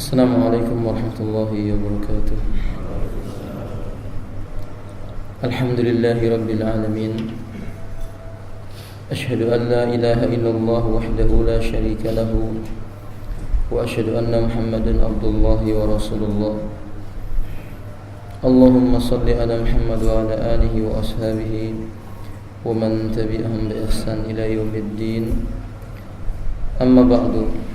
Assalamualaikum warahmatullahi wabarakatuh. Alhamdulillahi rabbil alamin. Ashhadu an la ilaha illallah wahdahu la syarika lahu wa ashhadu anna Muhammadan abdullahi wa rasulullah. Allahumma salli ala Muhammad wa ala alihi wa ashabihi wa man tabi'ahum bi ihsan ila yaumiddin. Amma ba'du.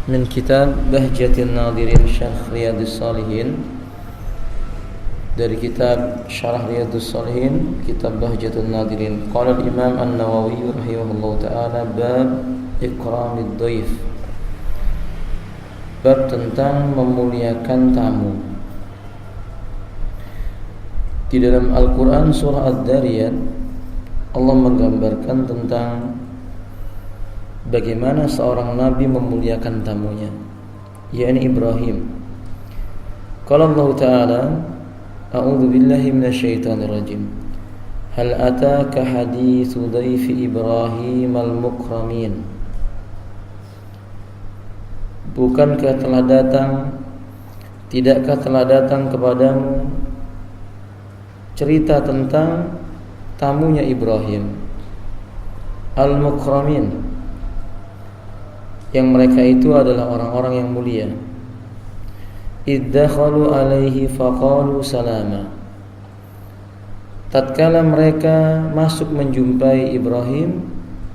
Min kitab Bahjatin Nadirin Syarh Riyadhus Shalihin, dari kitab Syarah Riyadhus Shalihin, kitab Bahjatun Nadirin. Qala al-Imam An-Nawawi rahimahullahu ta'ala, bab ikramid dhaif, bab tentang memuliakan tamu. Di dalam Al-Quran surah Ad-Dariyat, Allah menggambarkan tentang bagaimana seorang nabi memuliakan tamunya, yakni Ibrahim. Qala Allah Ta'ala, a'udzu billahi minasyaitonir rajim. Hal ataka haditsu dhaifi Ibrahim al-mukramin. Tidakkah telah datang kepadamu cerita tentang tamunya Ibrahim al-mukramin, yang mereka itu adalah orang-orang yang mulia. Iddakhalu alaihi faqalu salama. Tatkala mereka masuk menjumpai Ibrahim,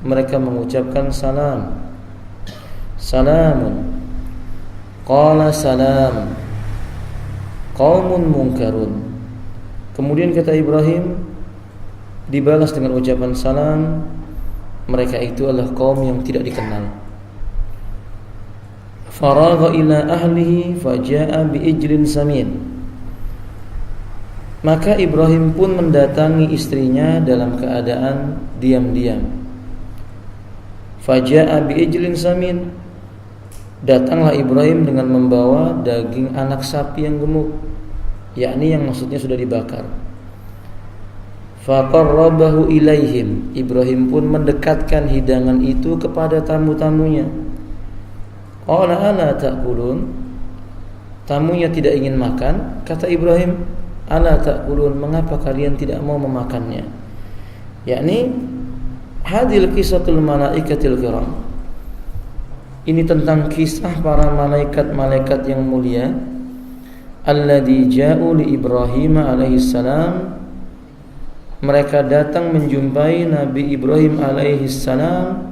mereka mengucapkan salam. Salamun. Qala salam qaumun munkarun. Kemudian kata Ibrahim, dibalas dengan ucapan salam, mereka itu adalah kaum yang tidak dikenal. Faragha ila ahlihi faja'a biijlin samin. Maka Ibrahim pun mendatangi istrinya dalam keadaan diam-diam. Faja'a biijlin samin. Datanglah Ibrahim dengan membawa daging anak sapi yang gemuk, yakni yang maksudnya sudah dibakar. Faqarrabahu ilaihim. Ibrahim pun mendekatkan hidangan itu kepada tamu-tamunya. Qala ala ta'kulun. Tamunya tidak ingin makan. Kata Ibrahim, ala ta'kulun, mengapa kalian tidak mau memakannya? Yakni hadil kisatul malaikatil kiram. Ini tentang kisah para malaikat-malaikat yang mulia, alladzi ja'u li Ibrahim alaihi salam. Mereka datang menjumpai Nabi Ibrahim alaihi salam,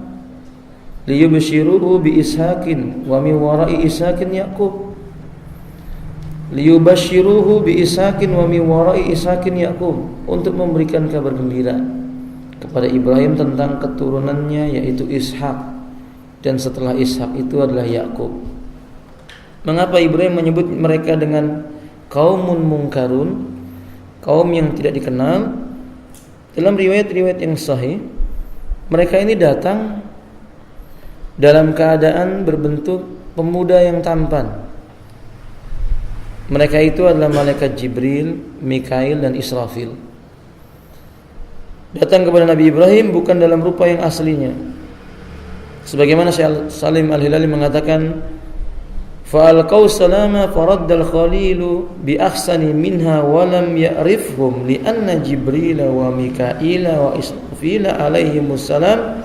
liyubshiruhu bi Ishaqin wa min wara'i Ishaqin Yaqub. Liyubshiruhu bi Ishaqin wa min wara'i Ishaqin Yaqub, untuk memberikan kabar gembira kepada Ibrahim tentang keturunannya, yaitu Ishaq, dan setelah Ishaq itu adalah Yaqub. Mengapa Ibrahim menyebut mereka dengan kaumun mungkarun, kaum yang tidak dikenal? Dalam riwayat-riwayat yang sahih, mereka ini datang dalam keadaan berbentuk pemuda yang tampan. Mereka itu adalah malaikat Jibril, Mikail, dan Israfil. Datang kepada Nabi Ibrahim bukan dalam rupa yang aslinya. Sebagaimana Syekh Salim Al-Hilali mengatakan, fa'alqaw salama faraddal khalilu bi ahsani minha wa lam ya'rifhum li anna Jibril wa Mikail wa Israfil alaihimus salam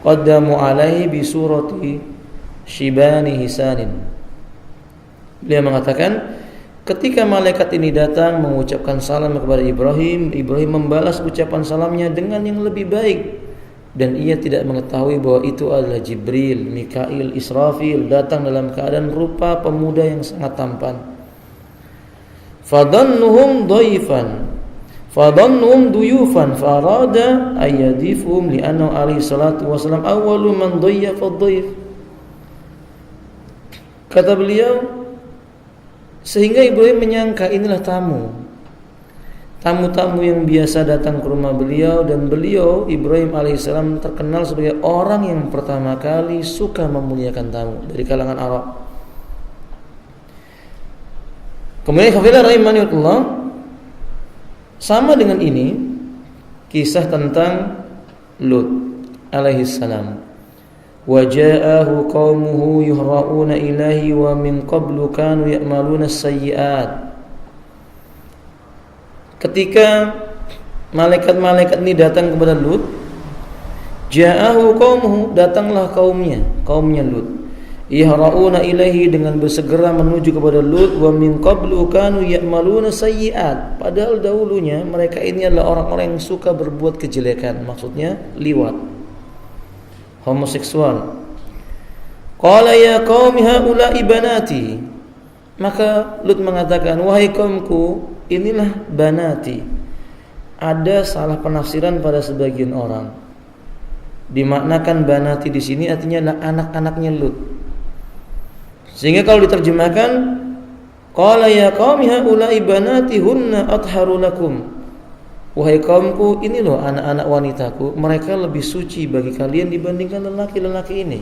qaddamu alaihi bi surati shibani hisanin. Beliau mengatakan, ketika malaikat ini datang mengucapkan salam kepada Ibrahim, Ibrahim membalas ucapan salamnya dengan yang lebih baik, dan ia tidak mengetahui bahwa itu adalah Jibril, Mikail, Israfil datang dalam keadaan rupa pemuda yang sangat tampan. Fadannuhum duyufan farada ayyadifhum li'annahu alaihi salatu wasalam awwalu man dayyafa ad-dayf. Kata beliau, sehingga Ibrahim menyangka inilah tamu-tamu yang biasa datang ke rumah beliau, dan beliau Ibrahim alaihissalam terkenal sebagai orang yang pertama kali suka memuliakan tamu dari kalangan Arab. Kemudian kafilah rahimahullah, sama dengan ini kisah tentang Lut alaihissalam. wa ja'ahu qaumuhu yuhra'una ilahi wa min qablu kanu ya'maluna as-sayyi'at. Ketika malaikat-malaikat ini datang kepada Lut, ja'ahu qaumuhu, datanglah kaumnya Lut, yuhra'una ilaihi, dengan bersegera menuju kepada Lut, wa min qablu kanu ya'maluna sayyi'at, padahal dahulunya mereka ini adalah orang-orang yang suka berbuat kejelekan, maksudnya liwat, homoseksual. Qala ya qaumi haula'i banati, maka Lut mengatakan, wahai kaumku, inilah banati. Ada salah penafsiran pada sebagian orang, dimaknakan banati di sini artinya adalah anak-anaknya Lut. Sehingga kalau diterjemahkan, qala ya qaumi haula'i banati hunna atharu lakum, wahai kaumku, ini loh anak-anak wanitaku, mereka lebih suci bagi kalian dibandingkan lelaki-lelaki ini.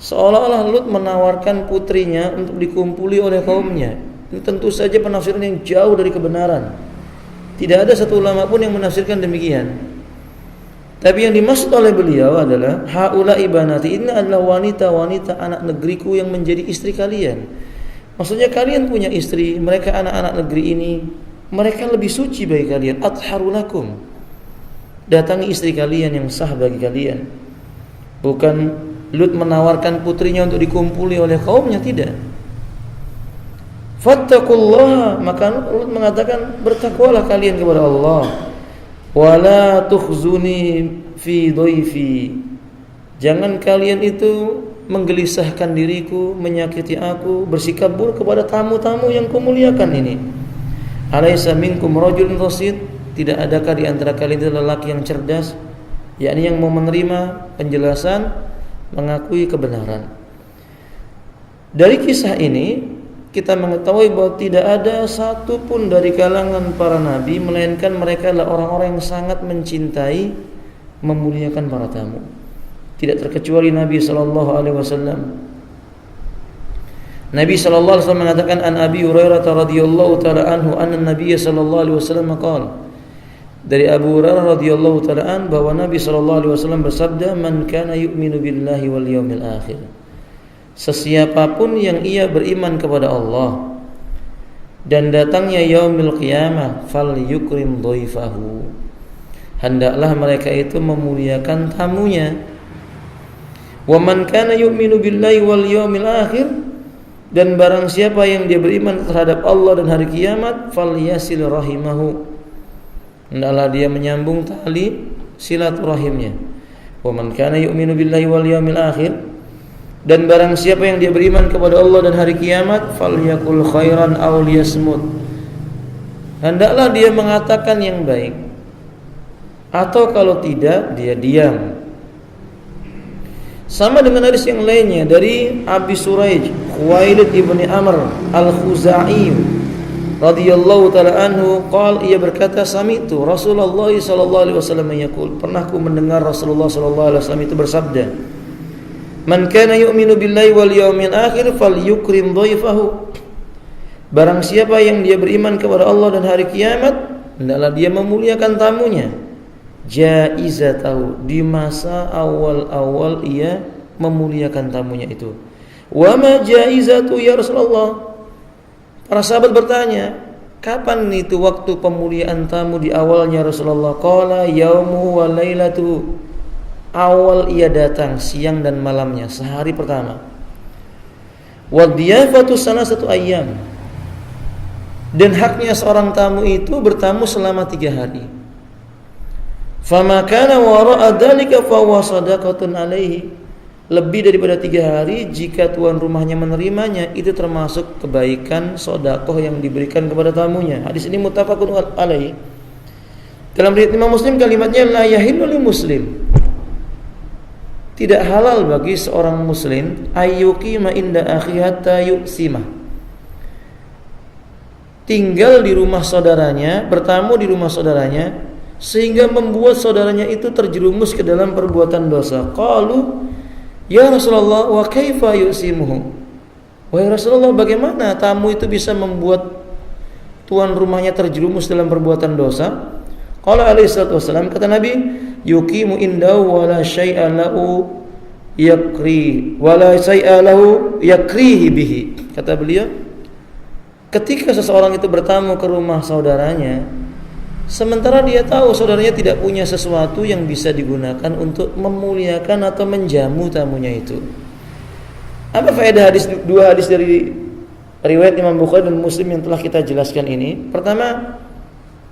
Seolah-olah Lut menawarkan putrinya untuk dikumpuli oleh kaumnya. Ini tentu saja penafsiran yang jauh dari kebenaran. Tidak ada satu ulama pun yang menafsirkan demikian. Tapi yang dimaksud oleh beliau adalah haula'i banati, ini adalah wanita-wanita anak negeriku yang menjadi istri kalian. Maksudnya kalian punya istri, mereka anak-anak negeri ini, mereka lebih suci bagi kalian. Atharu lakum, datangi istri kalian yang sah bagi kalian. Bukan Lut menawarkan putrinya untuk dikumpuli oleh kaumnya, tidak. Fattaqullaha, maka Lut mengatakan, bertakwalah kalian kepada Allah. Wala tukhzuni fi dhaifi, jangan kalian itu menggelisahkan diriku, menyakiti aku, bersikap buruk kepada tamu-tamu yang kumuliakan ini. Alaysa minkum rajulun rasyid, tidak adakah di antara kalian itu lelaki yang cerdas, yakni yang mau menerima penjelasan, mengakui kebenaran. Dari kisah ini kita mengetahui bahwa tidak ada satu pun dari kalangan para nabi, melainkan mereka adalah orang-orang yang sangat mencintai, memuliakan para tamu. Tidak terkecuali Nabi sallallahu alaihi wasallam. Nabi sallallahu alaihi wasallam mengatakan, an Abi Hurairah radhiyallahu taala anhu anna Nabi sallallahu alaihi wasallam qala, dari Abu Hurairah radhiyallahu taala an, bahwa Nabi sallallahu alaihi wasallam bersabda, man kana yu'minu billahi wal yawmil akhir, sesiapapun yang ia beriman kepada Allah dan datangnya yaumil qiyamah, fal yukrim dhaifahu, hendaklah mereka itu memuliakan tamunya. Wa man kana yu'minu billahi wal yawmil akhir, dan barang siapa yang dia beriman terhadap Allah dan hari kiamat, fal yasil rahimahu, hendaklah dia menyambung tali silaturahimnya. Wa man kana yu'minu billahi wal yawmil akhir, dan barang siapa yang dia beriman kepada Allah dan hari kiamat, falyakul khairan aw liyasmut, hendaklah dia mengatakan yang baik, atau kalau tidak dia diam. Sama dengan hadis yang lainnya dari Abi Suraij Khuwailid ibni Amr al-Khuzai radhiyallahu taala anhu, qala, ia berkata, sami'tu Rasulullah sallallahu alaihi wasallam yaqul, pernah ku mendengar Rasulullah sallallahu alaihi wasallam itu bersabda, man kana yu'minu billahi wal yawmil akhir falyukrim dhaifahu, barang siapa yang dia beriman kepada Allah dan hari kiamat, hendaklah dia memuliakan tamunya. Jaizatahu, di masa awal-awal ia memuliakan tamunya itu. Wa ma jaizatu ya Rasulullah, para sahabat bertanya, kapan itu waktu pemuliaan tamu di awalnya Rasulullah? Qala yaumu wa lailatu, awal ia datang, siang dan malamnya, sehari pertama. Wa diyafatu salasatu ayyam, dan haknya seorang tamu itu bertamu selama 3 hari. Fama kana wara'a dzalika fa huwa shadaqatun alaihi, lebih daripada 3 hari jika tuan rumahnya menerimanya, itu termasuk kebaikan sedekah yang diberikan kepada tamunya. Hadis ini muttafaqun alaihi. Dalam riwayat Imam Muslim kalimatnya, la yahillu lil muslim, tidak halal bagi seorang muslim ayyuqima inda akhi hatta yuqsima, tinggal di rumah saudaranya, bertamu di rumah saudaranya sehingga membuat saudaranya itu terjerumus ke dalam perbuatan dosa. Qalu ya Rasulullah wa kaifa yusimuhu, wahai Rasulullah, bagaimana tamu itu bisa membuat tuan rumahnya terjerumus dalam perbuatan dosa? Qala alaihi salatu wasallam, kata Nabi, yuqimu indahu wa la syai'a lahu yakri wala syai'a lahu yakrihi bihi. Kata beliau, ketika seseorang itu bertamu ke rumah saudaranya, sementara dia tahu saudaranya tidak punya sesuatu yang bisa digunakan untuk memuliakan atau menjamu tamunya itu. Apa faedah dua hadis dari riwayat Imam Bukhari dan Muslim yang telah kita jelaskan ini? Pertama,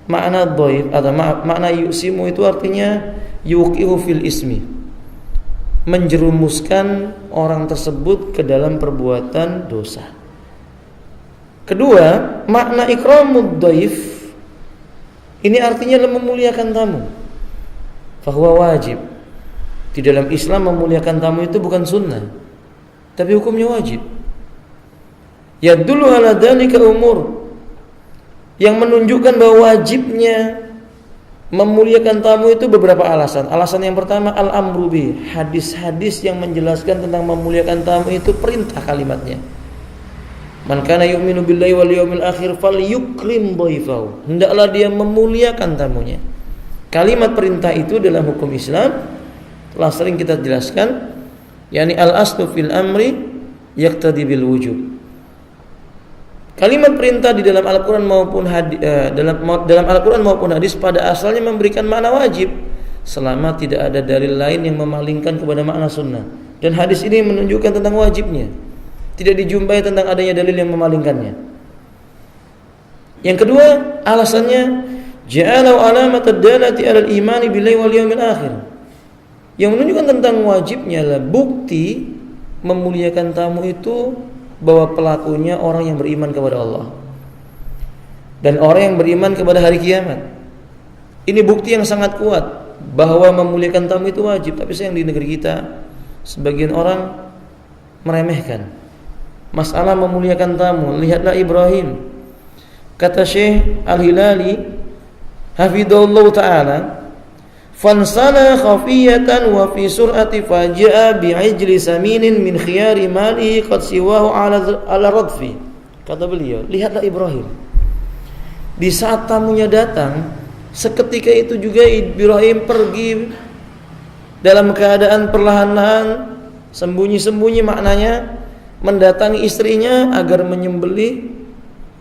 makna dhaif atau makna yusimu itu artinya yuqihu fil ismi, menjerumuskan orang tersebut ke dalam perbuatan dosa. Kedua, makna ikramud dhaif ini artinya memuliakan tamu. Fahuwa wajib. Di dalam Islam memuliakan tamu itu bukan sunnah, tapi hukumnya wajib. Yadullu ala dzalika umur, yang menunjukkan bahwa wajibnya memuliakan tamu itu beberapa alasan. Alasan yang pertama, al-amru bi, hadis-hadis yang menjelaskan tentang memuliakan tamu itu perintah kalimatnya. Man kana yu'minu billahi wal yawmil akhir falyukrim dhaifahu. Hendaklah dia memuliakan tamunya. Kalimat perintah itu dalam hukum Islam telah sering kita jelaskan, yakni al-aslu fil amri yaqtadi bil wujub. Kalimat perintah di dalam Al-Qur'an maupun dalam Al-Qur'an maupun hadis pada asalnya memberikan makna wajib selama tidak ada dalil lain yang memalingkan kepada makna sunnah. Dan hadis ini menunjukkan tentang wajibnya. Tidak dijumpai tentang adanya dalil yang memalingkannya. Yang kedua, alasannya ja'alu alamatad dalati 'alal imani billahi wal yawmil akhir. Yang menunjukkan tentang wajibnya adalah bukti memuliakan tamu itu bahwa pelakunya orang yang beriman kepada Allah dan orang yang beriman kepada hari kiamat. Ini bukti yang sangat kuat bahwa memuliakan tamu itu wajib. Tapi sayang di negeri kita sebagian orang meremehkan masalah memuliakan tamu. Lihatlah Ibrahim. Kata Syekh Al-Hilali hafidhahullah ta'ala, fansala khafiyatan wa fi sur'ati faja'a bi'ijli saminin min khiyari malihi qad siwahu ala radfi. Kata beliau, lihatlah Ibrahim. Di saat tamunya datang, seketika itu juga Ibrahim pergi dalam keadaan perlahan-lahan, sembunyi-sembunyi, maknanya mendatangi istrinya agar menyembelih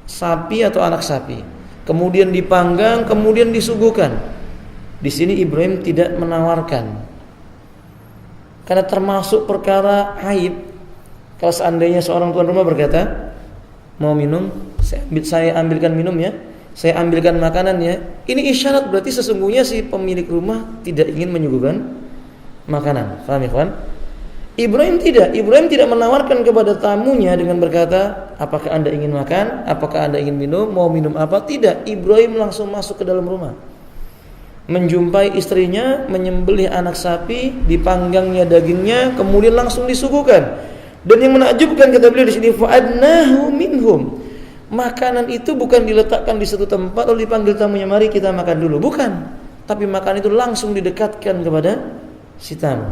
sapi atau anak sapi. Kemudian dipanggang, kemudian disuguhkan. Di sini Ibrahim tidak menawarkan, karena termasuk perkara aib. Kalau seandainya seorang tuan rumah berkata, mau minum, saya ambilkan minum ya, saya ambilkan makanan ya. Ini isyarat berarti sesungguhnya si pemilik rumah tidak ingin menyuguhkan makanan. Faham ya kawan? Ibrahim tidak menawarkan kepada tamunya dengan berkata, apakah anda ingin makan, apakah anda ingin minum, mau minum apa? Tidak, Ibrahim langsung masuk ke dalam rumah, menjumpai istrinya, menyembelih anak sapi, dipanggangnya dagingnya, kemudian langsung disuguhkan. Dan yang menakjubkan kata beliau di sini, fa'adnahu minhum. Makanan itu bukan diletakkan di satu tempat lalu dipanggil tamunya, mari kita makan dulu. Bukan. Tapi makanan itu langsung didekatkan kepada si tamu.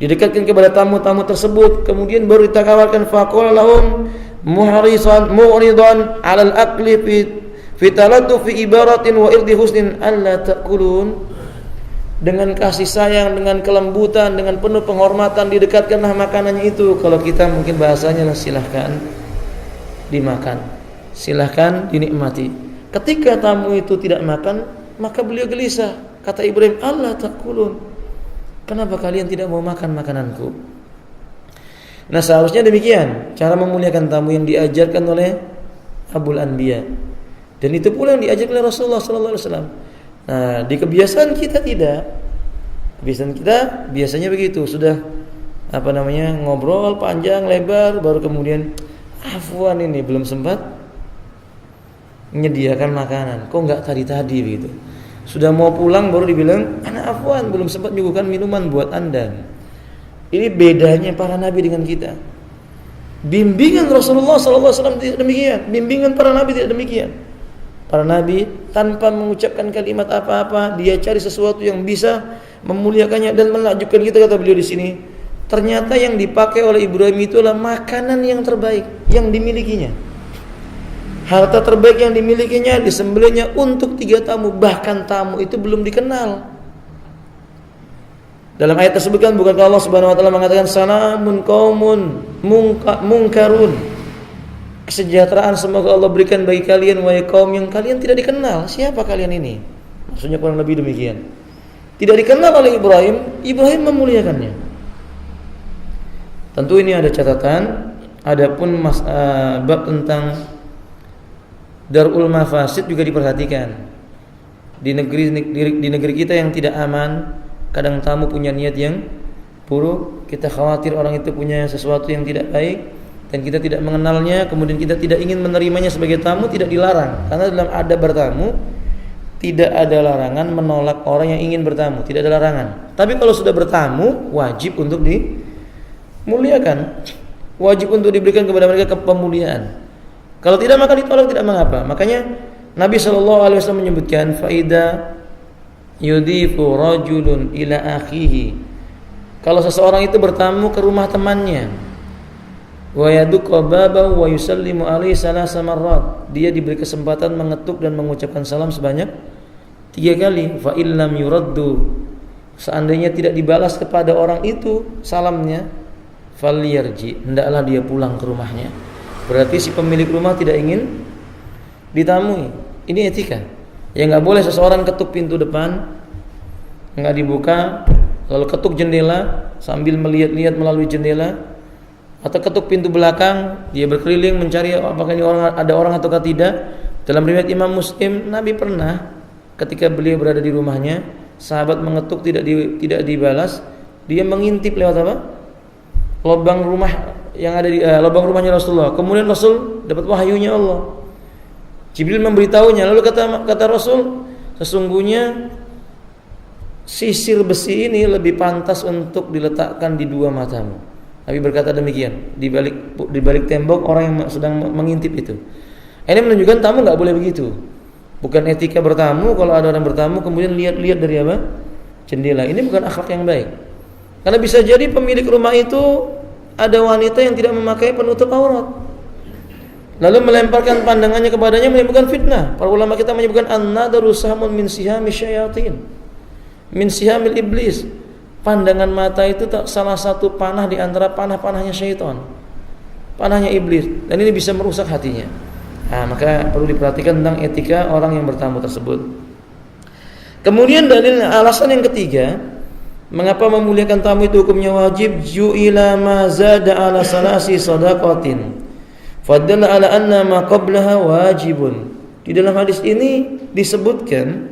Didekatkan kepada tamu-tamu tersebut, kemudian baru ditawarkan faqala lahum muhrisan mu'ridan 'alal aqli fi talattu fi ibaratin wa irdi husnin alla ta'kulun. Dengan kasih sayang, dengan kelembutan, dengan penuh penghormatan didekatkanlah makanannya itu. Kalau kita mungkin bahasanya lah, silahkan dimakan, silahkan dinikmati. Ketika tamu itu tidak makan, maka beliau gelisah. Kata Ibrahim, alla ta'kulun, kenapa kalian tidak mau makan makananku? Nah, seharusnya demikian cara memuliakan tamu yang diajarkan oleh Abul Anbiya. Dan itu pula yang diajarkan oleh Rasulullah sallallahu alaihi wasallam. Nah, di kebiasaan kita tidak. Kebiasaan kita biasanya begitu, sudah ngobrol panjang lebar baru kemudian afwan, ini belum sempat menyediakan makanan. Kok enggak tadi begitu? Sudah mau pulang baru dibilang, "Ana afwan, belum sempat menyuguhkan minuman buat Anda." Ini bedanya para nabi dengan kita. Bimbingan Rasulullah sallallahu alaihi wasallam tidak demikian, bimbingan para nabi tidak demikian. Para nabi tanpa mengucapkan kalimat apa-apa, dia cari sesuatu yang bisa memuliakannya dan menakjubkan kita. Kata beliau di sini, ternyata yang dipakai oleh Ibrahim itu adalah makanan yang terbaik yang dimilikinya. Harta terbaik yang dimilikinya disembelihnya untuk 3 tamu. Bahkan tamu itu belum dikenal. Dalam ayat tersebut kan bukankah Allah Subhanahu wa taala mengatakan salamun qaumun munkarun. Kesejahteraan semoga Allah berikan bagi kalian wahai kaum yang kalian tidak dikenal. Siapa kalian ini? Maksudnya kurang lebih demikian. Tidak dikenal oleh Ibrahim, Ibrahim memuliakannya. Tentu ini ada catatan. Adapun bab tentang darul mafasid juga diperhatikan. Di negeri kita yang tidak aman, kadang tamu punya niat yang buruk, kita khawatir orang itu punya sesuatu yang tidak baik dan kita tidak mengenalnya, kemudian kita tidak ingin menerimanya sebagai tamu, tidak dilarang. Karena dalam adab bertamu tidak ada larangan menolak orang yang ingin bertamu, tidak ada larangan. Tapi kalau sudah bertamu, wajib untuk dimuliakan. Wajib untuk diberikan kepada mereka kepemuliaan. Kalau tidak maka ditolak tidak mengapa. Makanya Nabi SAW menyebutkan faida yudifu rajulun ila akhihi. Kalau seseorang itu bertamu ke rumah temannya, wa yaduqa babahu wa yusallimu alaihi salasa marrat, dia diberi kesempatan mengetuk dan mengucapkan salam sebanyak 3 kali. Fa illam yuraddu, seandainya tidak dibalas kepada orang itu salamnya, falyarji, hendaklah dia pulang ke rumahnya. Berarti si pemilik rumah tidak ingin ditamui. Ini etika. Ya enggak boleh seseorang ketuk pintu depan enggak dibuka, lalu ketuk jendela sambil melihat-lihat melalui jendela, atau ketuk pintu belakang, dia berkeliling mencari apakah ini ada orang ataukah tidak. Dalam riwayat Imam Muslim, Nabi pernah ketika beliau berada di rumahnya, sahabat mengetuk tidak dibalas, dia mengintip lewat apa? Lubang rumah yang ada di lubang rumahnya Rasulullah. Kemudian Rasul dapat wahyunya Allah. Jibril memberitahunya. Lalu kata Rasul, sesungguhnya sisir besi ini lebih pantas untuk diletakkan di 2 matamu. Nabi berkata demikian. Di balik tembok orang yang sedang mengintip itu. Ini menunjukkan tamu enggak boleh begitu. Bukan etika bertamu. Kalau ada orang bertamu kemudian lihat-lihat dari apa? Jendela. Ini bukan akhlak yang baik. Karena bisa jadi pemilik rumah itu ada wanita yang tidak memakai penutup aurat, lalu melemparkan pandangannya kepadanya, menimbulkan fitnah. Para ulama kita menyebutkan an-nadaru sahmun min sihami syayatin, min sihamil iblis. Pandangan mata itu salah satu panah di antara panah-panahnya syaitan, panahnya iblis, dan ini bisa merusak hatinya. Maka perlu diperhatikan tentang etika orang yang bertamu tersebut. Kemudian dalil alasan yang ketiga, mengapa memuliakan tamu itu hukumnya wajib? Ju'ila ma zada ala salasi sadaqatin fadalla ala anna ma qablaha wajibun. Di dalam hadis ini disebutkan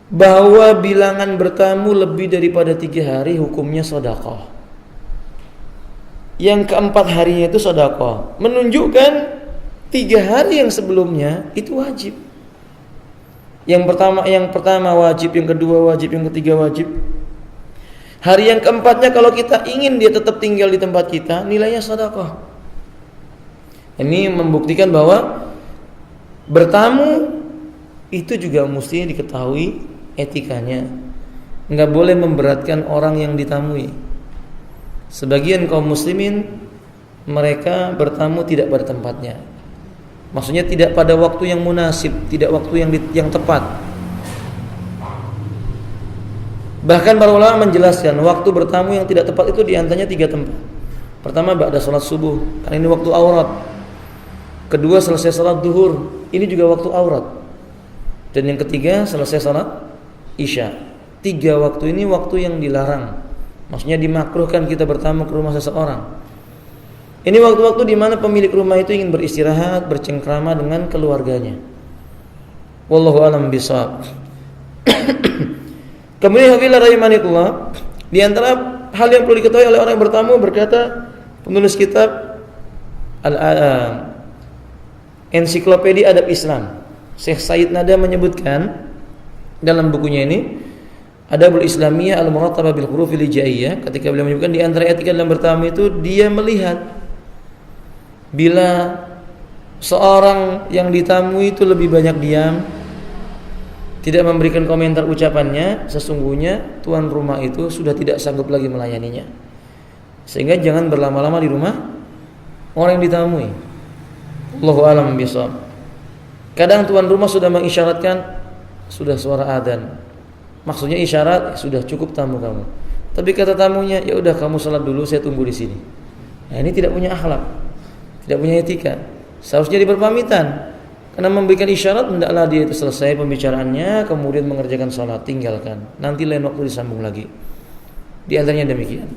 bahwa bilangan bertamu lebih daripada 3 hari hukumnya sedekah. Yang keempat harinya itu sedekah, menunjukkan 3 hari yang sebelumnya itu wajib. Yang pertama wajib, yang kedua wajib, yang ketiga wajib. Hari yang keempatnya kalau kita ingin dia tetap tinggal di tempat kita, nilainya sedekah. Ini membuktikan bahwa bertamu itu juga mesti diketahui etikanya. Enggak boleh memberatkan orang yang ditamui. Sebagian kaum muslimin mereka bertamu tidak pada tempatnya. Maksudnya tidak pada waktu yang munasib, tidak waktu yang tepat. Bahkan para ulama menjelaskan waktu bertamu yang tidak tepat itu diantaranya 3 tempat. Pertama ba'da salat subuh, karena ini waktu aurat. Kedua selesai salat duhur, ini juga waktu aurat. Dan yang ketiga selesai salat isya. 3 waktu ini waktu yang dilarang. Maksudnya dimakruhkan kita bertamu ke rumah seseorang. Ini waktu-waktu di mana pemilik rumah itu ingin beristirahat, bercengkrama dengan keluarganya. Wallahu a'lam bishawab. Kemudian hadirin rahimanillah, di antara hal yang perlu diketahui oleh orang yang bertamu, berkata penulis kitab Ensiklopedia Adab Islam, Syekh Said Nada menyebutkan dalam bukunya ini Adabul Islamiyah Al-Murattabah bil Hurufil Hijaiyah, ketika beliau menyebutkan di antara etika dalam bertamu itu dia melihat bila seorang yang ditamui itu lebih banyak diam, tidak memberikan komentar ucapannya, sesungguhnya tuan rumah itu sudah tidak sanggup lagi melayaninya. Sehingga jangan berlama-lama di rumah orang yang ditamui. Allahu a'lam bishawab. Kadang tuan rumah sudah mengisyaratkan, sudah suara adzan, Maksudnya isyarat, sudah cukup tamu kamu. Tapi kata tamunya, ya udah kamu salat dulu, saya tunggu di sini. Nah, ini tidak punya akhlak, tidak punya etika. Seharusnya dia berpamitan. Karena memberikan isyarat, hendaklah dia itu selesai pembicaraannya, kemudian mengerjakan salat, tinggalkan. Nanti lain waktu disambung lagi. Di antaranya demikian.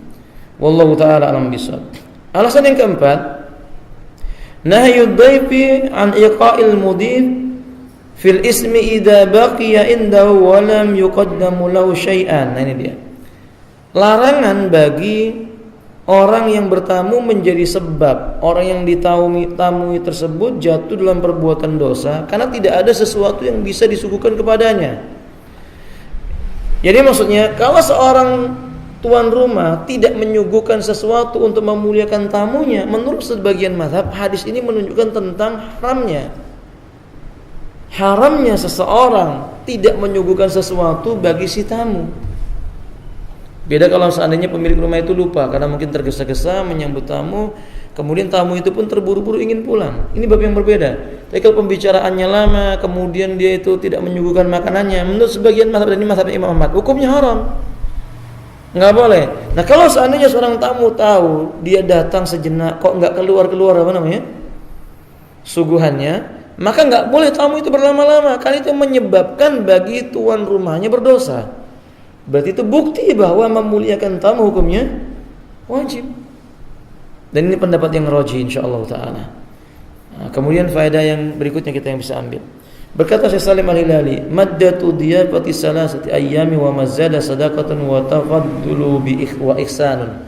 Wallahu taala alam bisawab. Alasan yang keempat, nahyud dhaifi an iqa'il mudif fil ismi idza baqiya indahu wa lam yuqaddamu lahu syai'an. Nah, ini dia. Larangan bagi orang yang bertamu menjadi sebab orang yang ditamui tersebut jatuh dalam perbuatan dosa karena tidak ada sesuatu yang bisa disuguhkan kepadanya. Jadi maksudnya, kalau seorang tuan rumah tidak menyuguhkan sesuatu untuk memuliakan tamunya, menurut sebagian mazhab, hadis ini menunjukkan tentang haramnya seseorang tidak menyuguhkan sesuatu bagi si tamu. Beda kalau seandainya pemilik rumah itu lupa karena mungkin tergesa-gesa menyambut tamu, kemudian tamu itu pun terburu-buru ingin pulang. Ini bab yang berbeda. Tapi kalau pembicaraannya lama, kemudian dia itu tidak menyuguhkan makanannya, menurut sebagian mazhab, dan ini mazhab Imam Ahmad, hukumnya haram. Enggak boleh. Nah, kalau seandainya seorang tamu tahu dia datang sejenak kok enggak keluar suguhannya, maka enggak boleh tamu itu berlama-lama, karena itu menyebabkan bagi tuan rumahnya berdosa. Berarti itu bukti bahwa memuliakan tamu hukumnya wajib. Dan ini pendapat yang rajih insyaallah taala. Nah, kemudian faedah yang berikutnya kita yang bisa ambil. Berkata Syekh Salim Al-Hilali, maddatu diyafati salasati ayyami wa mazada sadaqatan wa tafaddulu wa ihsanun.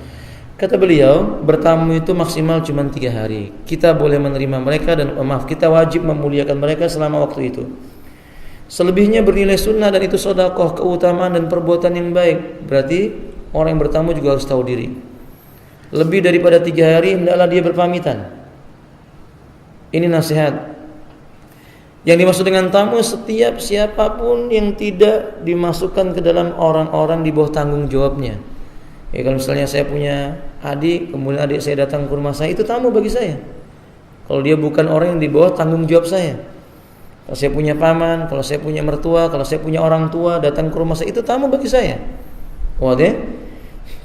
Kata beliau, bertamu itu maksimal cuma 3 hari. Kita boleh menerima mereka dan kita wajib memuliakan mereka selama waktu itu. Selebihnya bernilai sunnah dan itu sedekah, keutamaan dan perbuatan yang baik. Berarti orang yang bertamu juga harus tahu diri. Lebih daripada 3 hari hendaklah dia berpamitan. Ini nasihat. Yang dimaksud dengan tamu setiap siapapun yang tidak dimasukkan ke dalam orang-orang di bawah tanggung jawabnya. Ya, kalau misalnya saya punya adik, kemudian adik saya datang ke rumah saya, itu tamu bagi saya. Kalau dia bukan orang yang di bawah tanggung jawab saya. Kalau saya punya paman, kalau saya punya mertua, kalau saya punya orang tua datang ke rumah saya, itu tamu bagi saya. Wadah?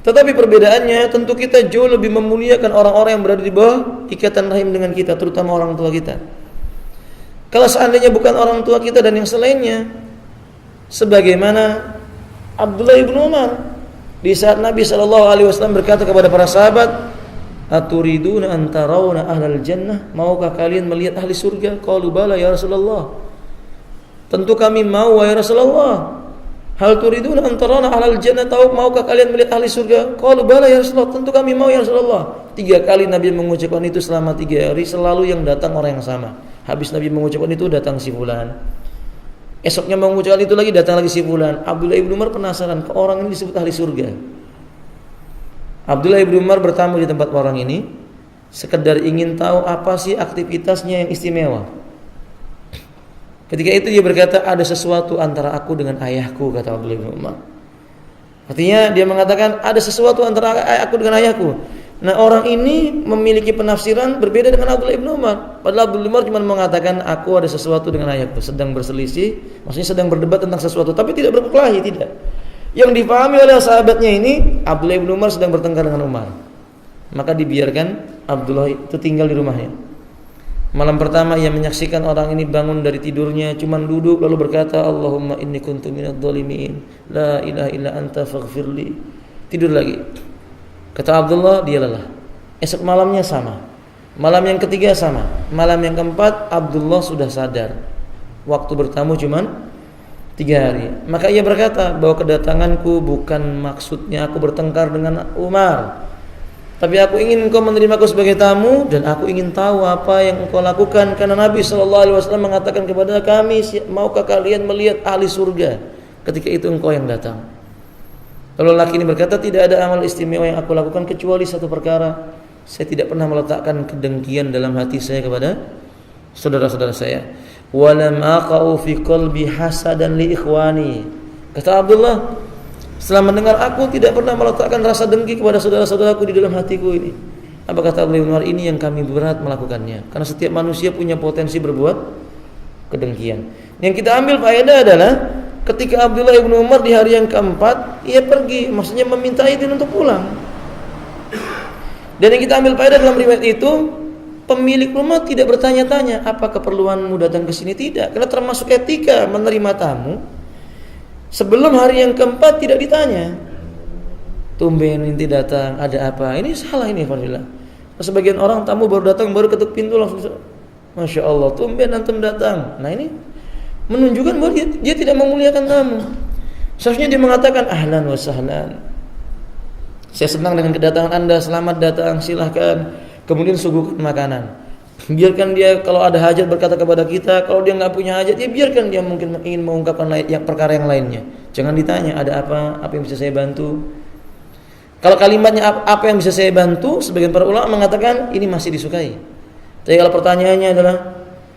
Tetapi perbedaannya tentu kita jauh lebih memuliakan orang-orang yang berada di bawah ikatan rahim dengan kita, terutama orang tua kita. Kalau seandainya bukan orang tua kita dan yang selainnya, sebagaimana Abdullah ibn Umar di saat Nabi SAW berkata kepada para sahabat, aturiduna an tarawna ahlal jannah, maukah kalian melihat ahli surga? Qalu bala ya Rasulullah. Tentu kami mau wahai Rasulullah. Hal turiduna an tarawna ahlal jannah, maukah kalian melihat ahli surga? Qalu bala ya Rasulullah. Tentu kami mau ya Rasulullah. 3 kali Nabi mengucapkan itu selama 3 hari, selalu yang datang orang yang sama. Habis Nabi mengucapkan itu datang si fulan. Esoknya mengucapkan itu lagi datang lagi si fulan. Abdullah ibn Umar penasaran, ke orang ini disebut ahli surga. Abdullah ibn Umar bertamu di tempat orang ini sekedar ingin tahu apa sih aktivitasnya yang istimewa. Ketika itu dia berkata, ada sesuatu antara aku dengan ayahku, kata Abdullah ibn Umar. Artinya dia mengatakan ada sesuatu antara aku dengan ayahku. Nah, orang ini memiliki penafsiran berbeda dengan Abdullah ibn Umar. Padahal Abdullah ibn Umar cuma mengatakan aku ada sesuatu dengan ayahku, sedang berselisih, maksudnya sedang berdebat tentang sesuatu, tapi tidak berkelahi, tidak. Yang dipahami oleh sahabatnya ini, Abdullah ibn Umar sedang bertengkar dengan Umar. Maka dibiarkan Abdullah itu tinggal di rumahnya. Malam pertama ia menyaksikan orang ini bangun dari tidurnya, cuman duduk lalu berkata, Allahumma inni kuntu minadh dhalimin, la ilaha illa anta faghfirli. Tidur lagi. Kata Abdullah, dia lelah. Esok malamnya sama. Malam yang ketiga sama. Malam yang keempat Abdullah sudah sadar. Waktu bertamu cuman 3 hari. Maka ia berkata bahwa kedatanganku bukan maksudnya aku bertengkar dengan Umar, tapi aku ingin engkau menerimaku sebagai tamu dan aku ingin tahu apa yang engkau lakukan, karena Nabi SAW mengatakan kepada kami, maukah kalian melihat ahli surga? Ketika itu engkau yang datang. Lalu laki ini berkata, tidak ada amal istimewa yang aku lakukan kecuali satu perkara, saya tidak pernah meletakkan kedengkian dalam hati saya kepada saudara-saudara saya. Walam aqa'u fi qalbi hasadan li ikhwani. Kata Abdullah, setelah mendengar aku tidak pernah meletakkan rasa dengki kepada saudara-saudaraku di dalam hatiku ini. Apa kata Abdullah bin Umar? Ini yang kami berat melakukannya, karena setiap manusia punya potensi berbuat kedengkian. Yang kita ambil faedah adalah ketika Abdullah ibn Umar di hari yang keempat, ia pergi, maksudnya meminta izin untuk pulang. Dan yang kita ambil faedah dalam riwayat itu, pemilik rumah tidak bertanya-tanya, apa keperluanmu datang ke sini, tidak. Karena termasuk etika menerima tamu. Sebelum hari yang keempat tidak ditanya, tumben inti datang, ada apa? Ini salah ini, Fadilah. Sebagian orang tamu baru datang, baru ketuk pintu langsung, Masya Allah, tumben antum datang. Nah ini menunjukkan bahwa dia tidak memuliakan tamu. Seharusnya dia mengatakan ahlan wa sahlan, saya senang dengan kedatangan Anda, selamat datang, silahkan. Kemudian suguhkan makanan. Biarkan dia kalau ada hajat berkata kepada kita. Kalau dia nggak punya hajat, ya biarkan dia mungkin ingin mengungkapkan perkara yang lainnya. Jangan ditanya ada apa yang bisa saya bantu. Kalau kalimatnya apa yang bisa saya bantu, sebagian para ulama mengatakan ini masih disukai. Tapi kalau pertanyaannya adalah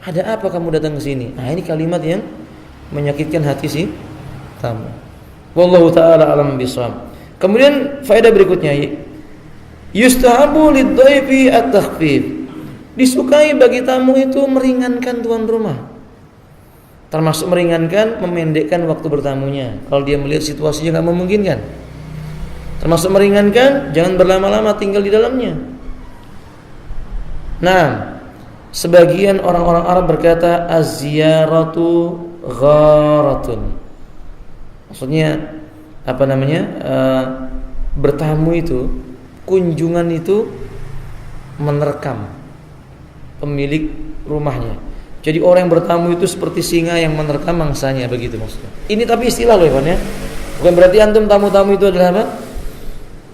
ada apa kamu datang ke sini? Nah ini kalimat yang menyakitkan hati si tamu. Wallahu taala alam bisawab. Kemudian faedah berikutnya, yustahabu lidhaifi at-takhfif. Disukai bagi tamu itu meringankan tuan rumah. Termasuk meringankan, memendekkan waktu bertamunya kalau dia melihat situasinya enggak memungkinkan. Termasuk meringankan, jangan berlama-lama tinggal di dalamnya. Nah, sebagian orang-orang Arab berkata az-ziyaratu gharatun. Maksudnya apa namanya? Bertamu itu, kunjungan itu menerkam pemilik rumahnya. Jadi orang yang bertamu itu seperti singa yang menerkam mangsanya, begitu maksudnya. Ini tapi istilah loh Iwan ya. Bukan berarti antum tamu-tamu itu adalah apa?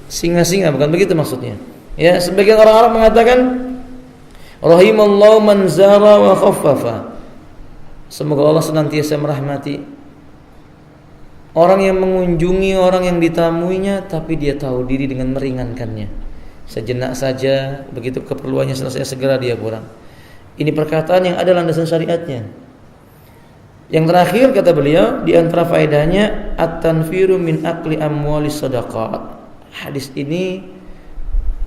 Singa-singa, bukan begitu maksudnya. Ya, sebagian orang Arab mengatakan rahimallahu man zara wa khaffafa. Semoga Allah senantiasa merahmati orang yang mengunjungi orang yang ditamuinya, tapi dia tahu diri dengan meringankannya. Sejenak saja, begitu keperluannya selesai segera dia pulang. Ini perkataan yang ada landasan syariatnya. Yang terakhir kata beliau, di antara faedahnya at-tanfiru min akli amwalis shadaqat. Hadis ini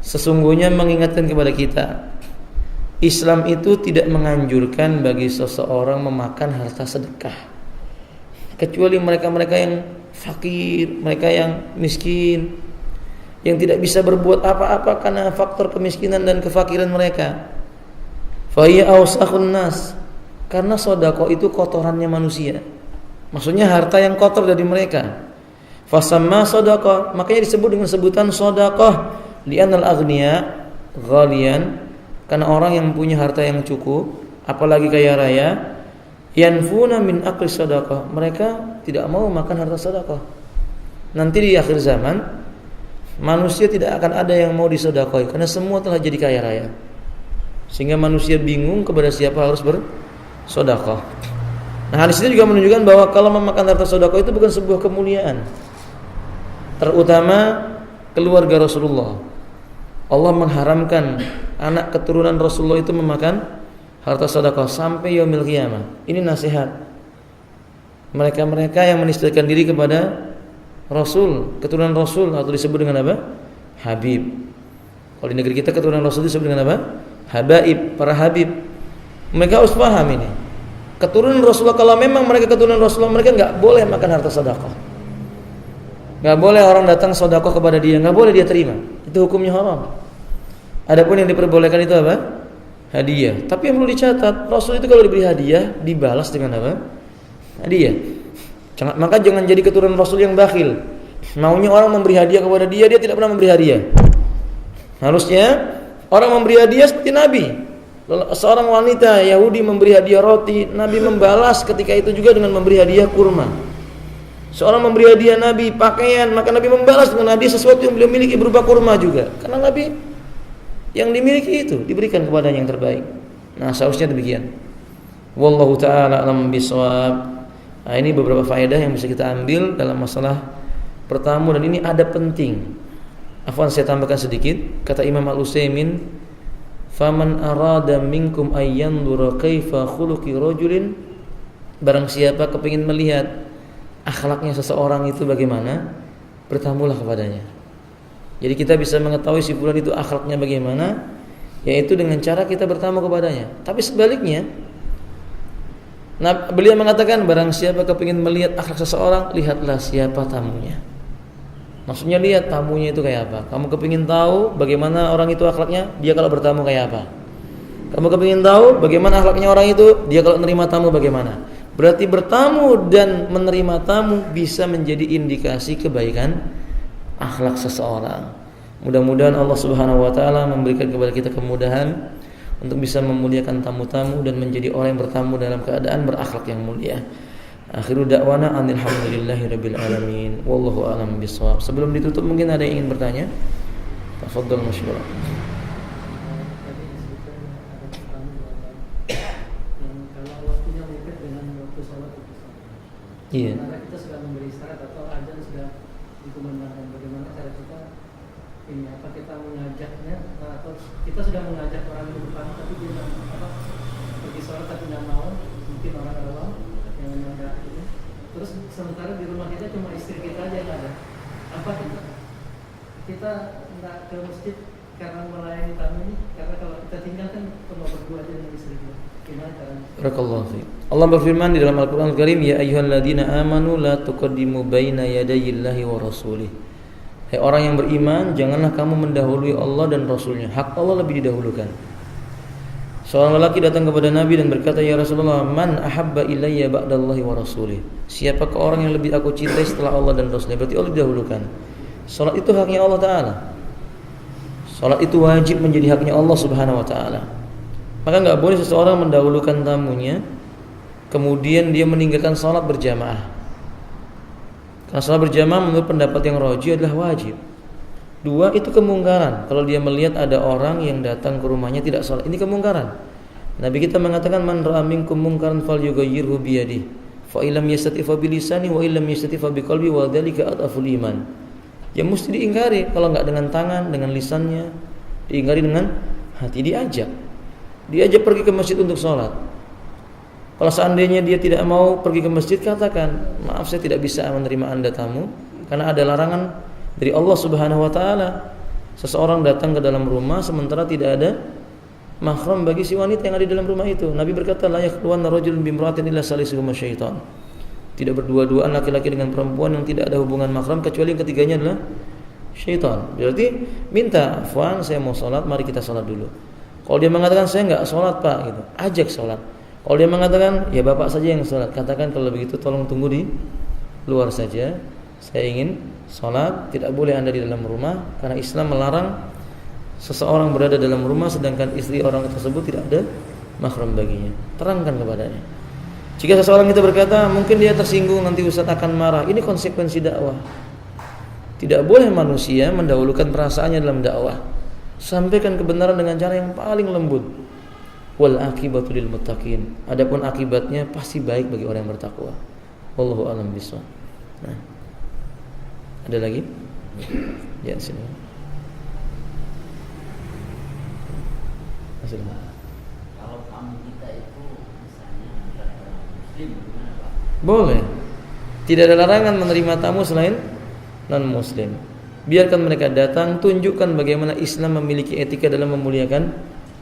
sesungguhnya mengingatkan kepada kita, Islam itu tidak menganjurkan bagi seseorang memakan harta sedekah, kecuali mereka-mereka yang fakir, mereka yang miskin, yang tidak bisa berbuat apa-apa karena faktor kemiskinan dan kefakiran mereka. Fa hiya awsakhun nas, karena sedekah itu kotorannya manusia. Maksudnya harta yang kotor dari mereka. Fasamma sedekah, makanya disebut dengan sebutan sedekah li'anal aghniya ghaliyan, karena orang yang punya harta yang cukup, apalagi kaya raya, yanfuna min akli sedekah, mereka tidak mau makan harta sedekah. Nanti di akhir zaman manusia tidak akan ada yang mau disedekah karena semua telah jadi kaya raya. Sehingga manusia bingung kepada siapa harus bersedekah. Nah, hadis ini juga menunjukkan bahwa kalau memakan harta sedekah itu bukan sebuah kemuliaan. Terutama keluarga Rasulullah. Allah mengharamkan anak keturunan Rasulullah itu memakan harta sedekah sampai yaumil qiyamah. Ini nasihat. Mereka-mereka yang menistakan diri kepada Rasul, keturunan Rasul, atau disebut dengan apa? Habib. Kalau di negeri kita keturunan Rasul disebut dengan apa? Habaib, para habib. Mereka harus paham ini. Keturunan Rasulullah, kalau memang mereka keturunan Rasulullah, mereka enggak boleh makan harta sedekah. Enggak boleh orang datang sedekah kepada dia, enggak boleh dia terima. Itu hukumnya haram. Adapun yang diperbolehkan itu apa? Hadiah. Tapi yang perlu dicatat, Rasul itu kalau diberi hadiah dibalas dengan apa? Hadiah. Maka jangan jadi keturunan Rasul yang bakhil. Maunya orang memberi hadiah kepada dia, dia tidak pernah memberi hadiah. Harusnya orang memberi hadiah seperti Nabi. Seorang wanita Yahudi memberi hadiah roti, Nabi membalas ketika itu juga dengan memberi hadiah kurma. Seorang memberi hadiah Nabi pakaian, maka Nabi membalas dengan hadiah sesuatu yang beliau miliki berupa kurma juga. Karena Nabi yang dimiliki itu diberikan kepadanya yang terbaik. Nah, seharusnya demikian. Wallahu taala alam bisawab. Nah, ini beberapa faedah yang bisa kita ambil dalam masalah bertamu, dan ini ada penting. Afwan, saya tambahkan sedikit. Kata Imam Al-Utsaimin, "Faman arada minkum ayyanzura kaifa khuluqi rajulin." Barang siapa kepingin melihat akhlaknya seseorang itu bagaimana, bertamulah kepadanya. Jadi kita bisa mengetahui si fulan itu akhlaknya bagaimana, yaitu dengan cara kita bertamu kepadanya. Tapi sebaliknya, Nah, beliau mengatakan barang siapa kepingin melihat akhlak seseorang, lihatlah siapa tamunya. Maksudnya lihat tamunya itu kayak apa. Kamu kepingin tahu bagaimana orang itu akhlaknya, dia kalau bertamu kayak apa. Kamu kepingin tahu bagaimana akhlaknya orang itu, dia kalau menerima tamu bagaimana. Berarti bertamu dan menerima tamu bisa menjadi indikasi kebaikan akhlak seseorang. Mudah-mudahan Allah Subhanahu wa taala memberikan kepada kita kemudahan untuk bisa memuliakan tamu-tamu dan menjadi orang yang bertamu dalam keadaan berakhlak yang mulia. Akhiru da'wana alhamdulillahirabbil alamin. Wallahu a'lam bishawab. Sebelum ditutup mungkin ada yang ingin bertanya? Tafadhal masyaallah. Iya. Karena kita sudah memberi syarat atau azan sudah dikumandangkan, bagaimana cara kita ini apa kita mengajaknya atau kita sudah mengajak orang itu bertamu tapi dia pergi sholat tapi tidak mau, mungkin orang awam yang mengajak itu. Terus sementara di rumah kita cuma istri kita aja yang ada. Apa kita tidak ke masjid karena melayani tamu ini? Karena kalau kita tinggalkan cuma berdua aja dengan istri kita. Barakallahu fiik. Allah berfirman di dalam Al-Qur'an Al-Karim, ya ayyuhalladzina amanu la tuqaddimu baina yadayillahi wa rasulih. Hai orang yang beriman, janganlah kamu mendahului Allah dan Rasulnya. Hak Allah lebih didahulukan. Seorang lelaki datang kepada Nabi dan berkata, ya Rasulullah, man ahabba ilayya ba'dallahi wa rasulih. Siapakah orang yang lebih aku cintai setelah Allah dan Rasulnya? Berarti Allah didahulukan. Salat itu haknya Allah Ta'ala. Salat itu wajib menjadi haknya Allah Subhanahu wa Ta'ala. Maka enggak boleh seseorang mendahulukan tamunya kemudian dia meninggalkan salat berjamaah. Karena salat berjamaah menurut pendapat yang rajih adalah wajib. Dua, itu kemungkaran. Kalau dia melihat ada orang yang datang ke rumahnya tidak salat, ini kemungkaran. Nabi kita mengatakan man ra'a minkum munkaran falyughayyirhu bi yadihi, fa illam yastati fa bi lisani wa illam yastati fa bi qalbi wa dzalika adhaful iman. Yang mesti diingkari, kalau enggak dengan tangan, dengan lisannya, diingkari dengan hati, diajak pergi ke masjid untuk sholat. Kalau seandainya dia tidak mau pergi ke masjid, katakan, maaf saya tidak bisa menerima anda tamu, karena ada larangan dari Allah Subhanahu wa ta'ala. Seseorang datang ke dalam rumah sementara tidak ada mahram bagi si wanita yang ada di dalam rumah itu. Nabi berkata, la yakhluwanna rajulun bimra'atin illa salisuhuma syaitan. Tidak berdua-duaan laki-laki dengan perempuan yang tidak ada hubungan mahram kecuali yang ketiganya adalah syaitan. Berarti minta, afwan saya mau sholat, mari kita sholat dulu. Kalau dia mengatakan saya enggak sholat pak, gitu, ajak sholat. Kalau dia mengatakan ya bapak saja yang sholat, katakan kalau begitu tolong tunggu di luar saja. Saya ingin sholat, tidak boleh anda di dalam rumah, karena Islam melarang seseorang berada dalam rumah sedangkan istri orang tersebut tidak ada mahram baginya. Terangkan kepadanya. Jika seseorang itu berkata mungkin dia tersinggung, nanti Ustaz akan marah, ini konsekuensi dakwah. Tidak boleh manusia mendahulukan perasaannya dalam dakwah. Sampaikan kebenaran dengan cara yang paling lembut. Wal akibatu lil muttaqin. Adapun akibatnya pasti baik bagi orang yang bertakwa. Wallahu a'lam bishawab. Nah. Ada lagi? Ya, sini. Kalau tamu kita itu misalnya adalah orang muslim, gimana Pak? Boleh. Tidak ada larangan menerima tamu selain non-muslim. Biarkan mereka datang, tunjukkan bagaimana Islam memiliki etika dalam memuliakan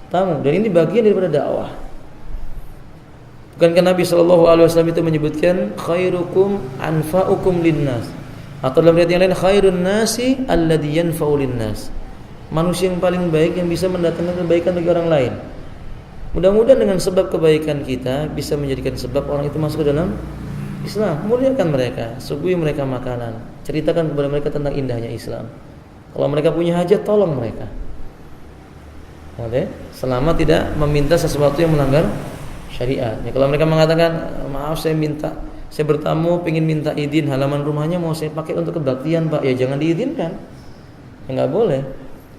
tamu. Dan ini bagian daripada dakwah. Bukankah Nabi SAW itu menyebutkan khairukum anfa'ukum linnas, atau dalam riwayat yang lain khairun nasi alladzi yanfa'u linnas. Manusia yang paling baik yang bisa mendatangkan kebaikan bagi orang lain. Mudah-mudahan dengan sebab kebaikan kita bisa menjadikan sebab orang itu masuk ke dalam Islam. Muliakan mereka, suguhi mereka makanan, ceritakan kepada mereka tentang indahnya Islam. Kalau mereka punya hajat, tolong mereka. Oke, selama tidak meminta sesuatu yang melanggar syariat. Ya, kalau mereka mengatakan, maaf saya bertamu, pengen minta izin halaman rumahnya mau saya pakai untuk kebaktian Pak, ya jangan diizinkan. Ya nggak boleh.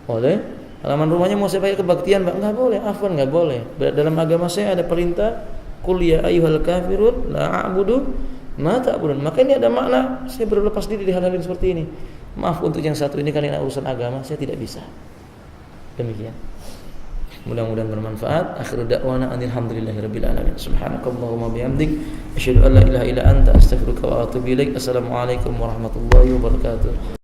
Boleh. Halaman rumahnya mau saya pakai kebaktian Pak, nggak boleh. Afwan, nggak boleh. Dalam agama saya ada perintah, qul ya ayyuhal kafirun la a'budu ma ta'budun. Maka ini ada makna saya berlepas diri di hal-hal yang seperti ini. Maaf untuk yang satu ini karena urusan agama saya tidak bisa. Demikian. Mudah-mudahan bermanfaat. Akhiru da'wana alhamdulillahirabbil alamin. Subhanakallahumma bihamdik asyhadu an la ilaha illa anta astaghfiruka wa atubu ilaik. Assalamualaikum warahmatullahi wabarakatuh.